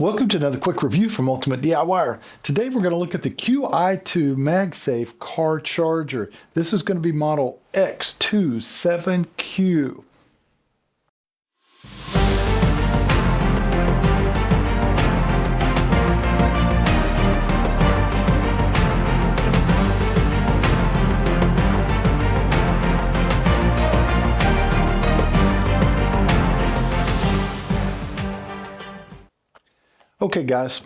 Welcome to another quick review from Ultimate DIYer. Today we're going to look at the Qi2 MagSafe Car Charger. This is going to be model X27Q. Okay guys,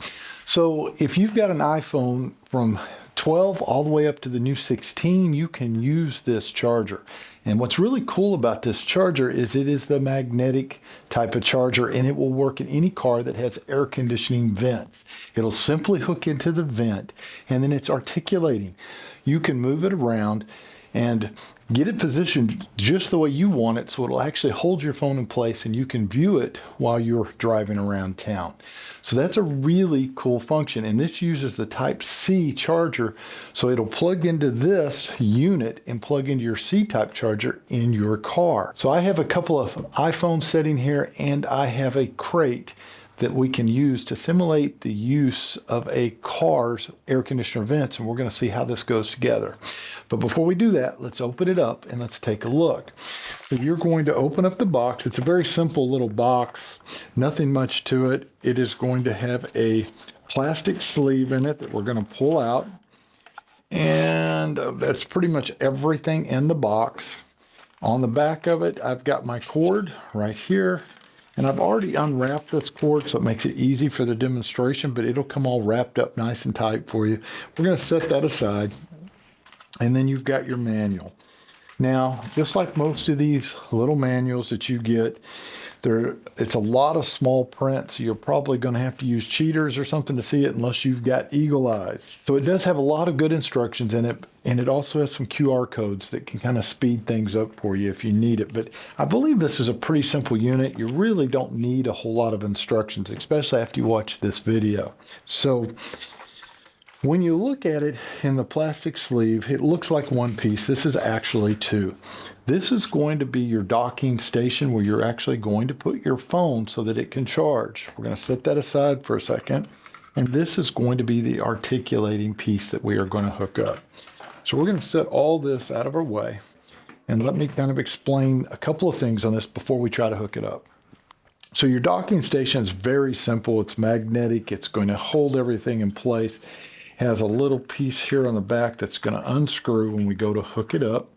so if you've got an iPhone from 12 all the way up to the new 16, you can use this charger. And what's really cool about this charger is it is the magnetic type of charger, and it will work in any car that has air conditioning vents. It'll simply hook into the vent, and then it's articulating. You can move it around and get it positioned just the way you want it, so it'll actually hold your phone in place and you can view it while you're driving around town. So that's a really cool function, and this uses the Type-C charger, so it'll plug into this unit and plug into your C-type charger in your car. So I have a couple of iPhones sitting here, and I have a crate that we can use to simulate the use of a car's air conditioner vents, and we're going to see how this goes together. But before we do that, let's open it up and let's take a look. So you're going to open up the box. It's a very simple little box, nothing much to it. It is going to have a plastic sleeve in it that we're going to pull out, and that's pretty much everything in the box. On the back of it, I've got my cord right here. And I've already unwrapped this cord, so it makes it easy for the demonstration, but it'll come all wrapped up nice and tight for you. We're going to set that aside, and then you've got your manual. Now, just like most of these little manuals that you get, it's a lot of small print, so you're probably going to have to use cheaters or something to see it unless you've got eagle eyes. So it does have a lot of good instructions in it, and it also has some QR codes that can kind of speed things up for you if you need it. But I believe this is a pretty simple unit. You really don't need a whole lot of instructions, especially after you watch this video. So when you look at it in the plastic sleeve, it looks like one piece. This is actually two. This is going to be your docking station where you're actually going to put your phone so that it can charge. We're going to set that aside for a second. And this is going to be the articulating piece that we are going to hook up. So we're going to set all this out of our way. And let me kind of explain a couple of things on this before we try to hook it up. So your docking station is very simple. It's magnetic. It's going to hold everything in place. It has a little piece here on the back that's going to unscrew when we go to hook it up.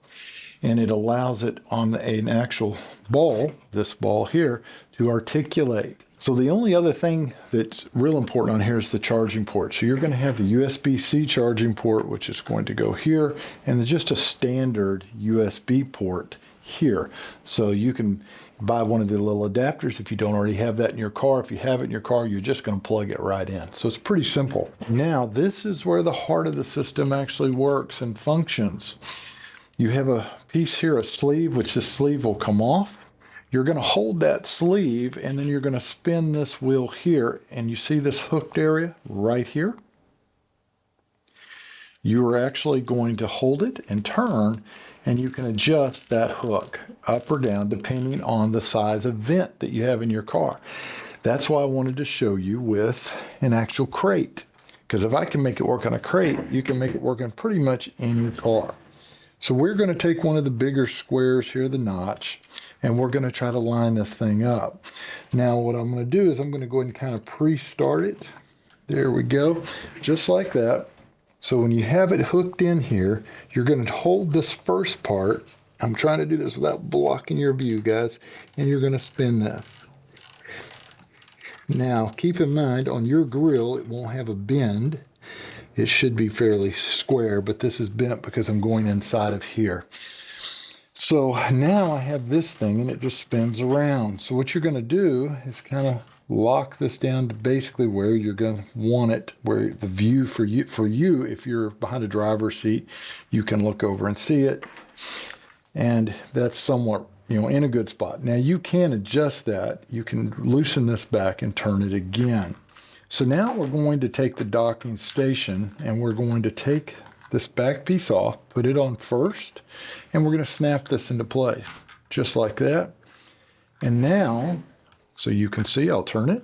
And it allows it on an actual ball, this ball here, to articulate. So the only other thing that's real important on here is the charging port. So you're going to have the USB-C charging port, which is going to go here, and just a standard USB port here. So you can buy one of the little adapters if you don't already have that in your car. If you have it in your car, you're just going to plug it right in. So it's pretty simple. Now, this is where the heart of the system actually works and functions. You have a piece here, a sleeve, which this sleeve will come off. You're going to hold that sleeve, and then you're going to spin this wheel here, and you see this hooked area right here? You are actually going to hold it and turn, and you can adjust that hook up or down depending on the size of vent that you have in your car. That's why I wanted to show you with an actual crate, because if I can make it work on a crate, you can make it work on pretty much in your car. So we're going to take one of the bigger squares here, the notch, and we're going to try to line this thing up. Now what I'm going to do is I'm going to go ahead and kind of pre-start it. There we go, just like that. So when you have it hooked in here, you're going to hold this first part. I'm trying to do this without blocking your view, guys, and you're going to spin this. Now keep in mind, on your grill, it won't have a bend. It should be fairly square, but this is bent because I'm going inside of here. So now I have this thing, and it just spins around. So what you're going to do is kind of lock this down to basically where you're going to want it, where the view for you, if you're behind a driver's seat, you can look over and see it. And that's somewhat, in a good spot. Now you can adjust that. You can loosen this back and turn it again. So now we're going to take the docking station, and we're going to take this back piece off, put it on first, and we're going to snap this into place, just like that. And now, so you can see, I'll turn it.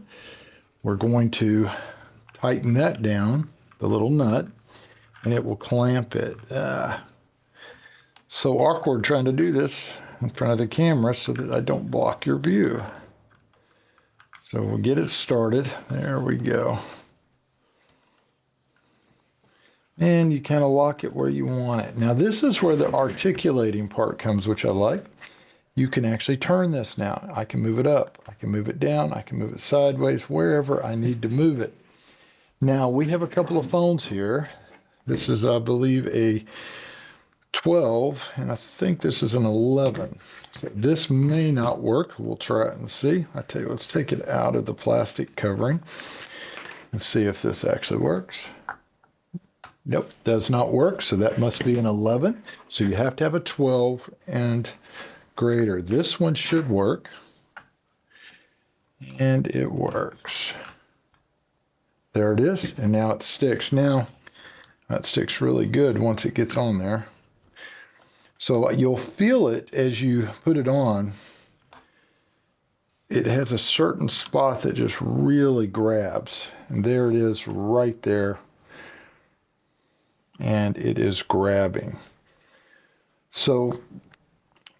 we're going to tighten that down, the little nut, and it will clamp it. So awkward trying to do this in front of the camera so that I don't block your view. So we'll get it started. There we go. And you kind of lock it where you want it. Now this is where the articulating part comes, which I like. You can actually turn this now. I can move it up, I can move it down, I can move it sideways, wherever I need to move it. Now we have a couple of phones here. This is, I believe, a 12, and I think this is an 11. So this may not work. We'll try it and see. I tell you, let's take it out of the plastic covering and see if this actually works. Nope, does not work. So that must be an 11. So you have to have a 12 and greater. This one should work. And it works. There it is. And now it sticks. Now, that sticks really good once it gets on there. So you'll feel it as you put it on. It has a certain spot that just really grabs. And there it is right there. And it is grabbing. So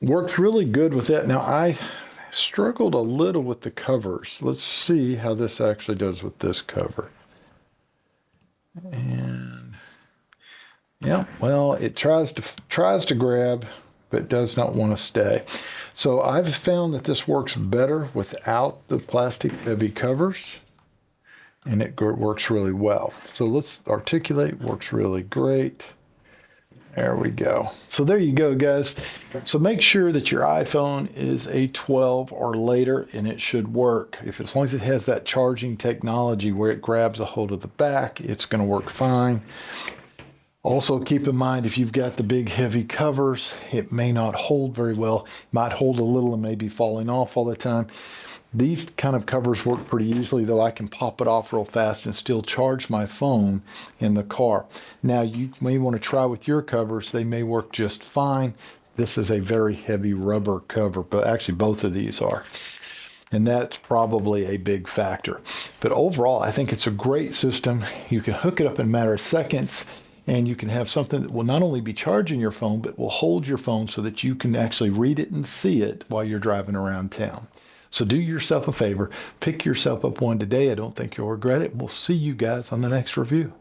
works really good with that. Now I struggled a little with the covers. Let's see how this actually does with this cover. And yeah, well, it tries to grab, but does not want to stay. So I've found that this works better without the plastic heavy covers, and it works really well. So let's articulate, works really great. There we go. So there you go, guys. So make sure that your iPhone is a 12 or later, and it should work. As long as it has that charging technology where it grabs a hold of the back, it's going to work fine. Also, keep in mind, if you've got the big heavy covers, it may not hold very well. It might hold a little and may be falling off all the time. These kind of covers work pretty easily, though I can pop it off real fast and still charge my phone in the car. Now, you may want to try with your covers. They may work just fine. This is a very heavy rubber cover, but actually both of these are. And that's probably a big factor. But overall, I think it's a great system. You can hook it up in a matter of seconds, and you can have something that will not only be charging your phone, but will hold your phone so that you can actually read it and see it while you're driving around town. So do yourself a favor, pick yourself up one today. I don't think you'll regret it. We'll see you guys on the next review.